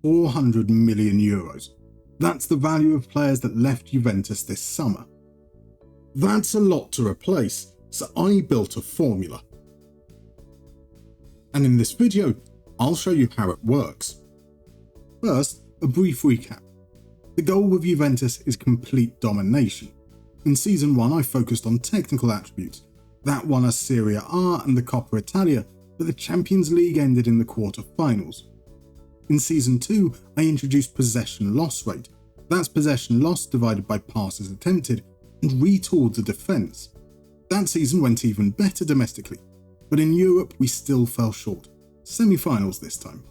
400 million euros. That's the value of players that left Juventus this summer. That's a lot to replace, so I built a formula. And in this video, I'll show you how it works. First, a brief recap. The goal with Juventus is complete domination. In Season 1 I focused on technical attributes. That won us Serie A and the Coppa Italia, but the Champions League ended in the quarter-finals. In Season 2 I introduced possession loss rate. That's possession loss divided by passes attempted, and retooled the defence. That season went even better domestically, but in Europe we still fell short. Semi-finals this time.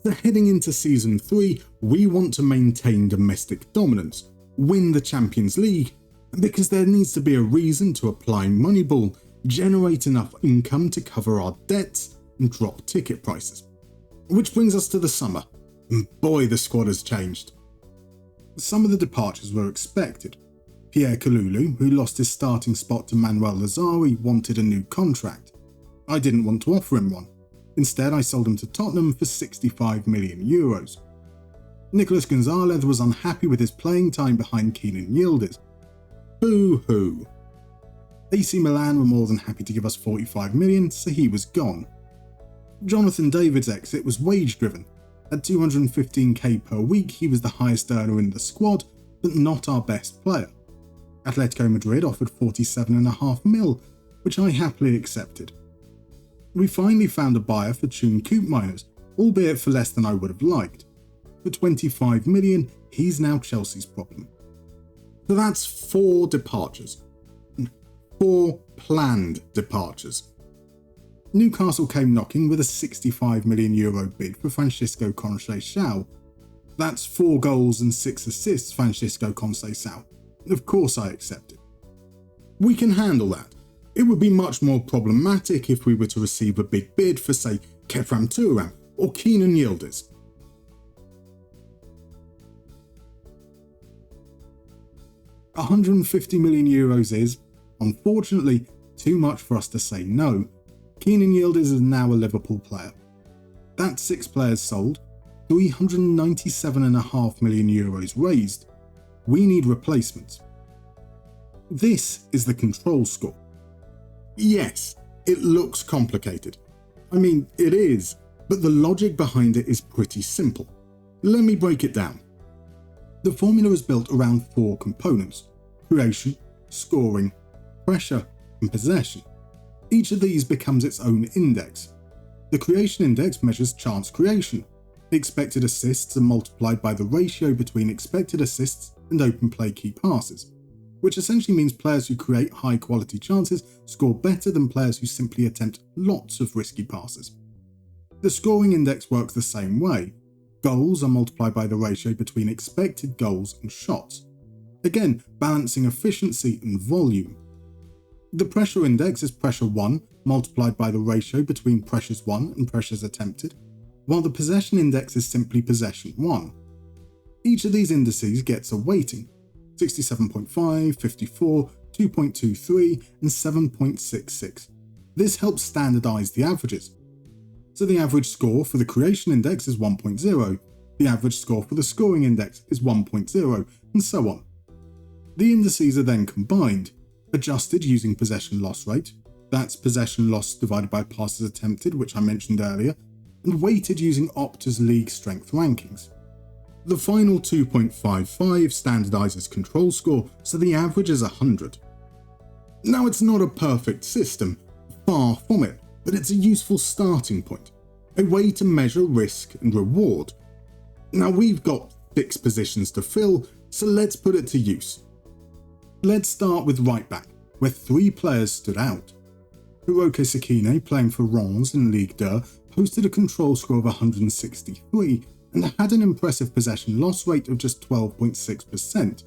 So heading into Season 3, we want to maintain domestic dominance, win the Champions League, because there needs to be a reason to apply Moneyball, generate enough income to cover our debts, and drop ticket prices. Which brings us to the summer, and boy, the squad has changed. Some of the departures were expected. Pierre Kalulu, who lost his starting spot to Manuel Lazzari, wanted a new contract. I didn't want to offer him one. Instead, I sold him to Tottenham for 65 million euros. Nicolas Gonzalez was unhappy with his playing time behind Kenan Yildiz. Boo-hoo. AC Milan were more than happy to give us 45 million, so he was gone. Jonathan David's exit was wage-driven. At 215k per week, he was the highest earner in the squad, but not our best player. Atletico Madrid offered 47.5 mil, which I happily accepted. We finally found a buyer for Chun Koopmeiners, albeit for less than I would have liked. For 25 million, he's now Chelsea's problem. So that's 4 departures. 4 planned departures. Newcastle came knocking with a 65 million euro bid for Francisco Conceição. That's 4 goals and 6 assists Francisco Conceição. Of course I accepted. We can handle that. It would be much more problematic if we were to receive a big bid for, say, Khéphren Thuram or Kenan Yildiz. €150 million is, unfortunately, too much for us to say no. Kenan Yildiz is now a Liverpool player. That's 6 players sold, €397.5 million raised. We need replacements. This is the control score. Yes, it looks complicated. I mean, it is, but the logic behind it is pretty simple. Let me break it down. The formula is built around 4 components: creation, scoring, pressure, and possession. Each of these becomes its own index. The creation index measures chance creation. Expected assists are multiplied by the ratio between expected assists and open play key passes, which essentially means players who create high quality chances score better than players who simply attempt lots of risky passes. The scoring index works the same way. Goals are multiplied by the ratio between expected goals and shots, again balancing efficiency and volume. The pressure index is pressure 1 multiplied by the ratio between pressures 1 and pressures attempted, while the possession index is simply possession 1. Each of these indices gets a weighting: 67.5, 54, 2.23, and 7.66. This helps standardize the averages. So the average score for the creation index is 1.0, the average score for the scoring index is 1.0, and so on. The indices are then combined, adjusted using possession loss rate, that's possession loss divided by passes attempted, which I mentioned earlier, and weighted using Opta's league strength rankings. The final 2.55 standardizes control score, so the average is 100. Now, it's not a perfect system, far from it, but it's a useful starting point, a way to measure risk and reward. Now, we've got 6 positions to fill, so let's put it to use. Let's start with right back, where 3 players stood out. Hiroki Sakine, playing for Reims in Ligue 2, posted a control score of 163 and had an impressive possession loss rate of just 12.6%.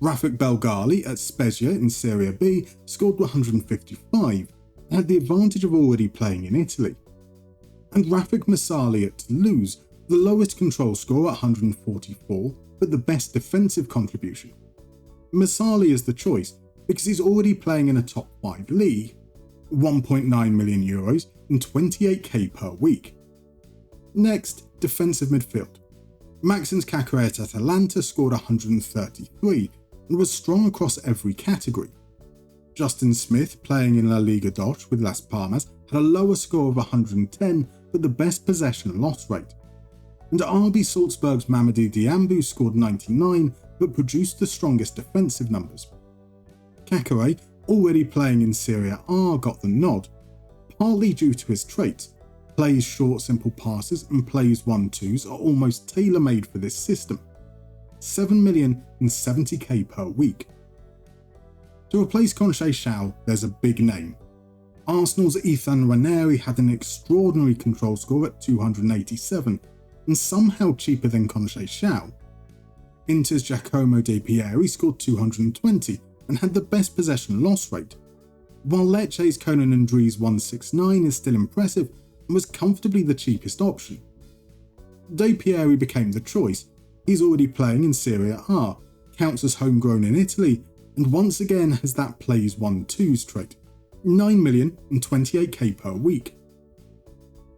Rafik Belgali at Spezia in Serie B scored 155 and had the advantage of already playing in Italy. And Rafik Masali at Toulouse, the lowest control score at 144, but the best defensive contribution. Masali is the choice because he's already playing in a top 5 league, €1.9 million and 28k per week. Next, defensive midfield. Maxence Caqueret at Atalanta scored 133 and was strong across every category. Justin Smith, playing in La Liga Dosh with Las Palmas, had a lower score of 110 but the best possession loss rate. And RB Salzburg's Mamadi Diambu scored 99 but produced the strongest defensive numbers. Caqueret, already playing in Serie A, got the nod, partly due to his traits. Plays short simple passes and plays 1-2s are almost tailor-made for this system. 7 million and 70k per week. To replace Concisely, there's a big name. Arsenal's Ethan Ranieri had an extraordinary control score at 287 and somehow cheaper than Concisely. Inter's Giacomo De Pieri scored 220 and had the best possession loss rate, while Lecce's Conan Andrees 169 is still impressive and was comfortably the cheapest option. De Pieri became the choice. He's already playing in Serie A, counts as homegrown in Italy, and once again has that plays 1-2s trait. 9 million and 28k per week.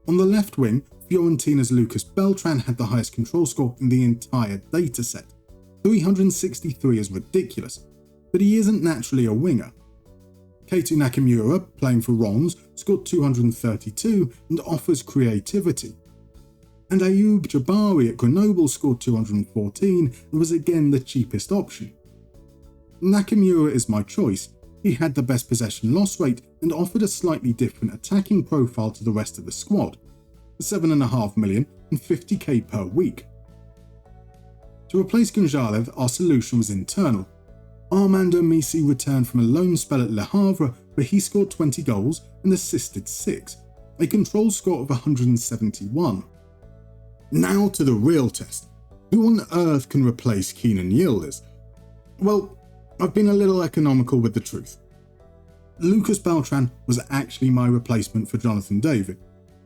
On the left wing, Fiorentina's Lucas Beltran had the highest control score in the entire dataset. 363 is ridiculous, but he isn't naturally a winger. Keita Nakamura, playing for Rennes, scored 232 and offers creativity. And Ayoub Jabari at Grenoble scored 214 and was again the cheapest option. Nakamura is my choice. He had the best possession loss rate and offered a slightly different attacking profile to the rest of the squad. 7.5 million and 50k per week. To replace Gonzalez, our solution was internal. Armando Misi returned from a loan spell at Le Havre where he scored 20 goals and assisted 6, a control score of 171. Now to the real test. Who on earth can replace Kenan Yildiz? Well, I've been a little economical with the truth. Lucas Beltran was actually my replacement for Jonathan David,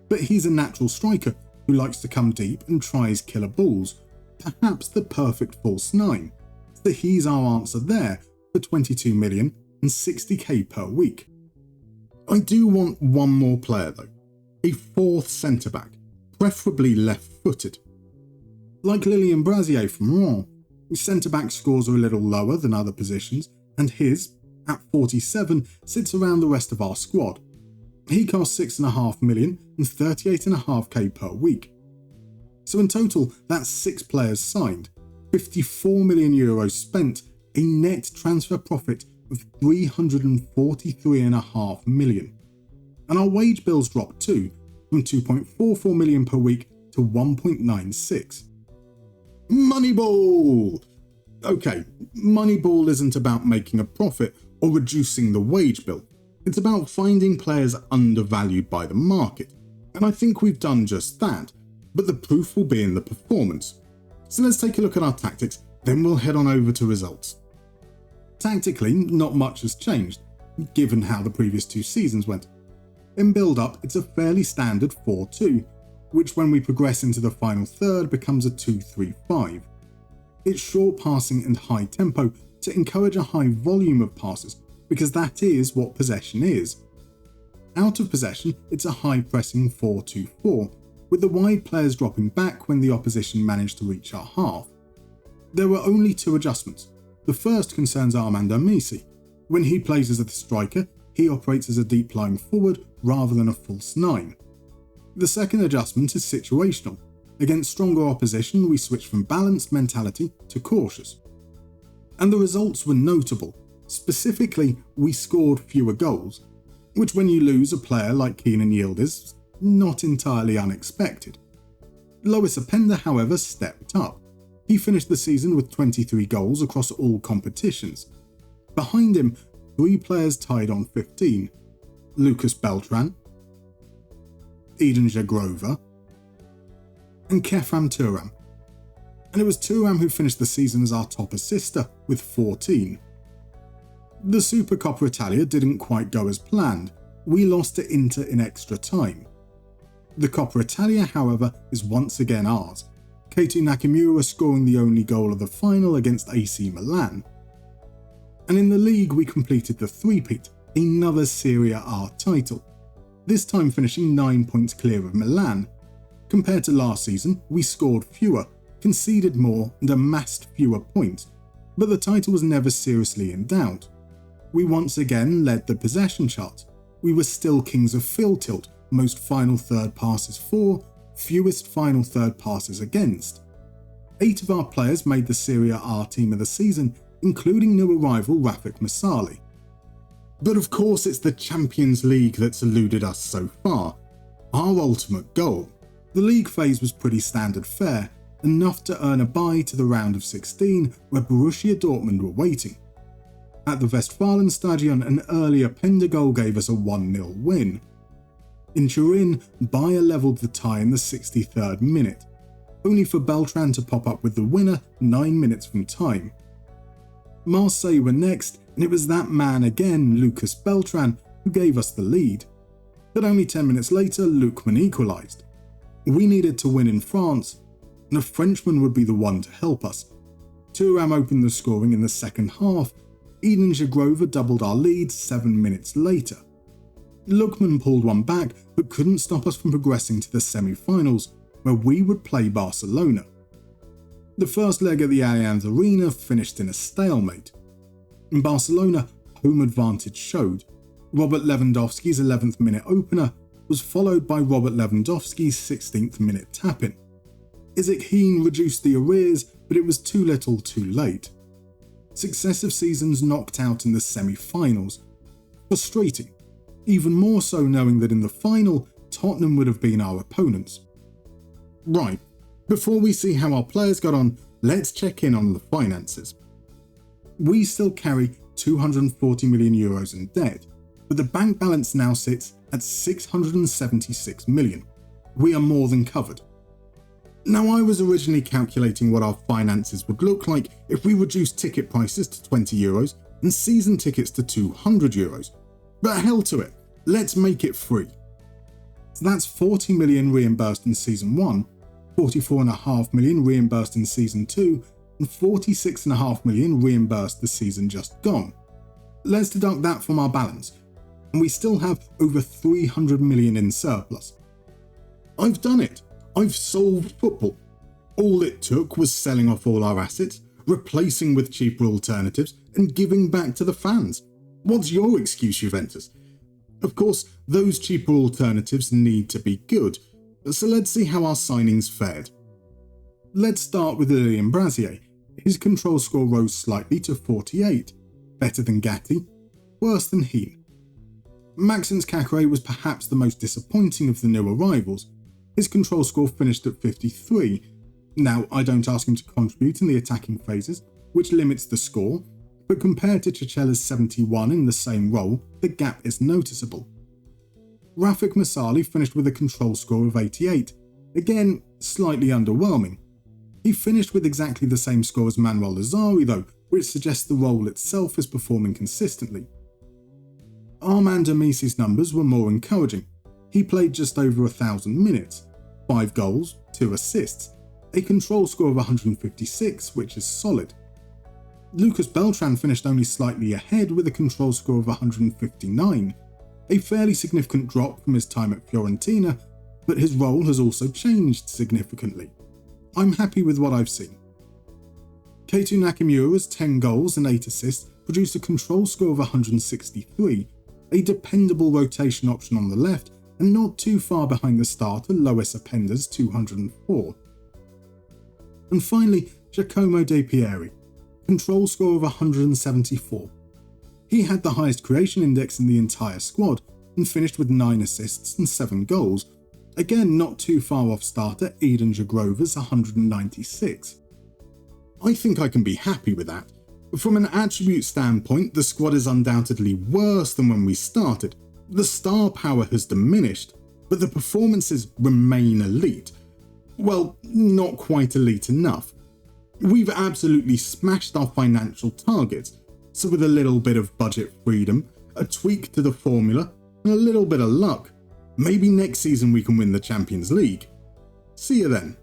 but he's a natural striker who likes to come deep and tries killer balls, perhaps the perfect false 9. So he's our answer there for 22 million and 60k per week. I do want one more player though, a fourth centre-back, preferably left-footed. Like Lilian Brazier from Rennes, centre-back scores are a little lower than other positions, and his, at 47, sits around the rest of our squad. He costs 6.5 million and 38.5k per week. So in total, that's 6 players signed, 54 million euros spent, a net transfer profit of 343.5 million. And our wage bills dropped too, from 2.44 million per week to 1.96. Moneyball! Okay, Moneyball isn't about making a profit or reducing the wage bill. It's about finding players undervalued by the market. And I think we've done just that, but the proof will be in the performance. So let's take a look at our tactics, then we'll head on over to results. Tactically, not much has changed, given how the previous 2 seasons went. In build-up, it's a fairly standard 4-2, which when we progress into the final third becomes a 2-3-5. It's short passing and high tempo to encourage a high volume of passes, because that is what possession is. Out of possession, it's a high pressing 4-2-4, with the wide players dropping back when the opposition managed to reach our half. There were only 2 adjustments. The first concerns Armando Misi. When he plays as a striker, he operates as a deep lying forward rather than a false 9. The second adjustment is situational. Against stronger opposition, we switched from balanced mentality to cautious. And the results were notable. Specifically, we scored fewer goals, which when you lose a player like Kenan Yildiz, not entirely unexpected. Lois Openda, however, stepped up. He finished the season with 23 goals across all competitions. Behind him, 3 players tied on 15. Lucas Beltran, Eden Jagrova, and Kefram Turam. And it was Turam who finished the season as our top assister with 14. The Super Coppa Italia didn't quite go as planned. We lost to Inter in extra time. The Coppa Italia, however, is once again ours, Keita Nakamura scoring the only goal of the final against AC Milan. And in the league we completed the three-peat, another Serie A title, this time finishing 9 points clear of Milan. Compared to last season, we scored fewer, conceded more and amassed fewer points, but the title was never seriously in doubt. We once again led the possession chart. We were still kings of field tilt, most final third passes for, fewest final third passes against. 8 of our players made the Serie A team of the season, including new arrival Rafik Masali. But of course it's the Champions League that's eluded us so far, our ultimate goal. The league phase was pretty standard fare, enough to earn a bye to the round of 16 where Borussia Dortmund were waiting. At the Westfalenstadion, an earlier Pender goal gave us a 1-0 win. In Turin, Bayer levelled the tie in the 63rd minute, only for Beltran to pop up with the winner 9 minutes from time. Marseille were next, and it was that man again, Lucas Beltran, who gave us the lead. But only 10 minutes later, Lookman equalised. We needed to win in France, and a Frenchman would be the one to help us. Thuram opened the scoring in the second half. Eden Jagrova doubled our lead 7 minutes later. Lookman pulled one back, but couldn't stop us from progressing to the semi-finals, where we would play Barcelona. The first leg at the Allianz Arena finished in a stalemate. In Barcelona, home advantage showed. Robert Lewandowski's 11th minute opener was followed by Robert Lewandowski's 16th minute tap-in. Isaac Heen reduced the arrears, but it was too little too late. Successive seasons knocked out in the semi-finals. Frustrating, even more so knowing that in the final, Tottenham would have been our opponents. Right, before we see how our players got on, let's check in on the finances. We still carry €240 million in debt, but the bank balance now sits at €676 million. We are more than covered. Now, I was originally calculating what our finances would look like if we reduced ticket prices to €20 and season tickets to €200, but hell to it, let's make it free. So that's 40 million reimbursed in season 1, 44.5 million reimbursed in season 2, and 46.5 million reimbursed the season just gone. Let's deduct that from our balance, and we still have over 300 million in surplus. I've done it. I've solved football. All it took was selling off all our assets, replacing with cheaper alternatives, and giving back to the fans. What's your excuse, Juventus? Of course, those cheaper alternatives need to be good, so let's see how our signings fared. Let's start with Lilian Brazier. His control score rose slightly to 48, better than Gatti, worse than Heen. Maxence Cacré was perhaps the most disappointing of the new arrivals. His control score finished at 53. Now, I don't ask him to contribute in the attacking phases, which limits the score, but compared to Chichella's 71 in the same role, the gap is noticeable. Rafik Masali finished with a control score of 88, again, slightly underwhelming. He finished with exactly the same score as Manuel Lazari though, which suggests the role itself is performing consistently. Armand Amisi's numbers were more encouraging. He played just over 1,000 minutes, 5 goals, 2 assists, a control score of 156, which is solid. Lucas Beltran finished only slightly ahead with a control score of 159, a fairly significant drop from his time at Fiorentina, but his role has also changed significantly. I'm happy with what I've seen. Keita Nakamura's 10 goals and 8 assists produced a control score of 163, a dependable rotation option on the left, and not too far behind the starter Lois Openda's 204. And finally, Giacomo De Pieri, control score of 174. He had the highest creation index in the entire squad and finished with 9 assists and 7 goals, again not too far off starter Eden Jagrova's 196. I think I can be happy with that. From an attribute standpoint, the squad is undoubtedly worse than when we started. The star power has diminished, but the performances remain elite. Well, not quite elite enough. We've absolutely smashed our financial targets, so with a little bit of budget freedom, a tweak to the formula, and a little bit of luck, maybe next season we can win the Champions League. See you then.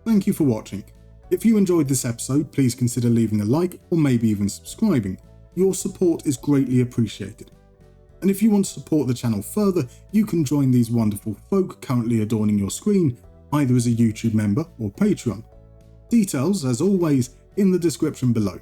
Thank you for watching. If you enjoyed this episode, please consider leaving a like or maybe even subscribing. Your support is greatly appreciated. And if you want to support the channel further, you can join these wonderful folk currently adorning your screen, either as a YouTube member or Patreon. Details, as always, in the description below.